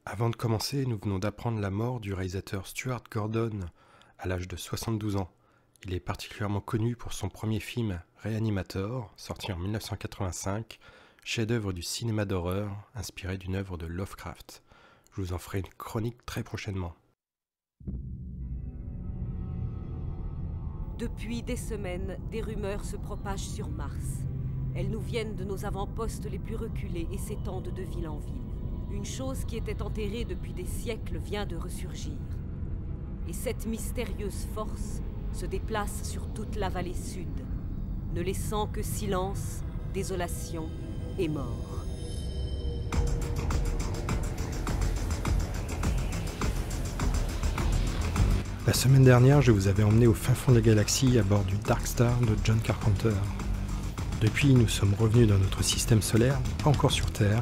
Avant de commencer, nous venons d'apprendre la mort du réalisateur Stuart Gordon à l'âge de 72 ans. Il est particulièrement connu pour son premier film Reanimator, sorti en 1985, chef-d'œuvre du cinéma d'horreur inspiré d'une œuvre de Lovecraft. Je vous en ferai une chronique très prochainement. Depuis des semaines, des rumeurs se propagent sur Mars. Elles nous viennent de nos avant-postes les plus reculés et s'étendent de ville en ville. Une chose qui était enterrée depuis des siècles vient de ressurgir. Et cette mystérieuse force se déplace sur toute la vallée sud, ne laissant que silence, désolation et mort. La semaine dernière, je vous avais emmené au fin fond de la galaxie à bord du Dark Star de John Carpenter. Depuis, nous sommes revenus dans notre système solaire, pas encore sur Terre.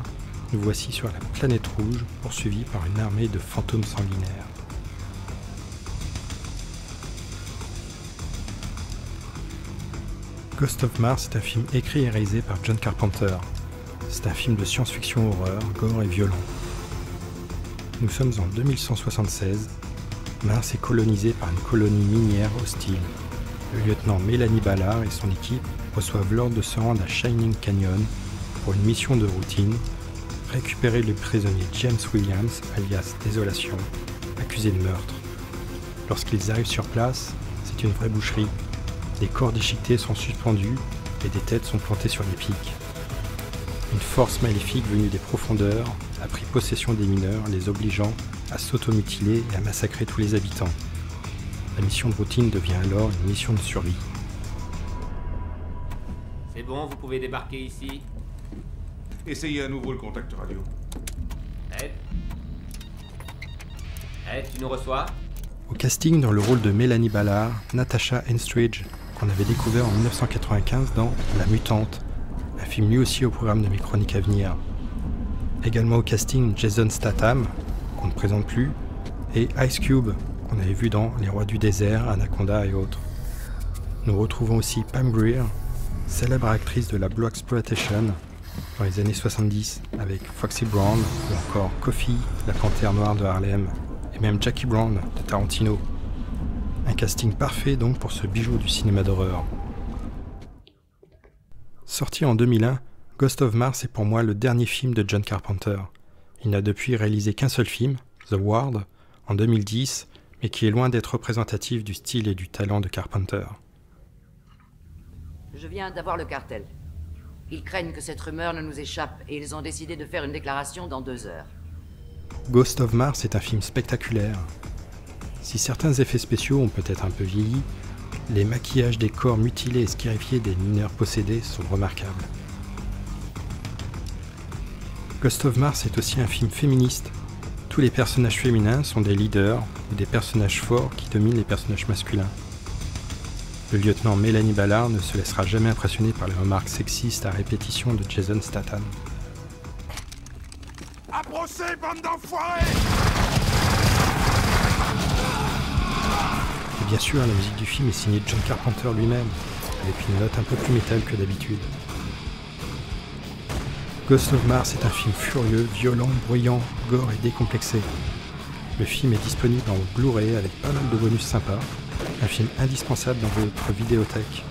Nous voici sur la planète rouge, poursuivis par une armée de fantômes sanguinaires. Ghost of Mars est un film écrit et réalisé par John Carpenter. C'est un film de science-fiction horreur, gore et violent. Nous sommes en 2176. Mars est colonisé par une colonie minière hostile. Le lieutenant Melanie Ballard et son équipe reçoivent l'ordre de se rendre à Shining Canyon pour une mission de routine, récupérer le prisonnier James Williams, alias Désolation, accusé de meurtre. Lorsqu'ils arrivent sur place, c'est une vraie boucherie. Des corps déchiquetés sont suspendus et des têtes sont plantées sur des pics. Une force maléfique venue des profondeurs a pris possession des mineurs, les obligeant à s'automutiler et à massacrer tous les habitants. La mission de routine devient alors une mission de survie. C'est bon, vous pouvez débarquer ici. Essayez à nouveau le contact radio. Ed, tu nous reçois? Au casting dans le rôle de Melanie Ballard, Natasha Henstridge, qu'on avait découvert en 1995 dans La Mutante, un film lui aussi au programme de mes chroniques à venir. Également au casting Jason Statham, qu'on ne présente plus, et Ice Cube, qu'on avait vu dans Les Rois du désert, Anaconda et autres. Nous retrouvons aussi Pam Grier, célèbre actrice de la Blaxploitation dans les années 70, avec Foxy Brown ou encore Coffy, la panthère noire de Harlem, et même Jackie Brown de Tarantino. Un casting parfait donc pour ce bijou du cinéma d'horreur. Sorti en 2001, Ghost of Mars est pour moi le dernier film de John Carpenter. Il n'a depuis réalisé qu'un seul film, The Ward, en 2010, mais qui est loin d'être représentatif du style et du talent de Carpenter. Je viens d'avoir le cartel. Ils craignent que cette rumeur ne nous échappe et ils ont décidé de faire une déclaration dans 2 heures. Ghost of Mars est un film spectaculaire. Si certains effets spéciaux ont peut-être un peu vieilli, les maquillages des corps mutilés et scarifiés des mineurs possédés sont remarquables. Ghost of Mars est aussi un film féministe. Tous les personnages féminins sont des leaders ou des personnages forts qui dominent les personnages masculins. Le lieutenant Melanie Ballard ne se laissera jamais impressionner par les remarques sexistes à répétition de Jason Statham. Approchez, bande d'enfoirés! Et bien sûr, la musique du film est signée John Carpenter lui-même, avec une note un peu plus métal que d'habitude. Ghost of Mars est un film furieux, violent, bruyant, gore et décomplexé. Le film est disponible en Blu-ray avec pas mal de bonus sympas. Un film indispensable dans votre vidéothèque.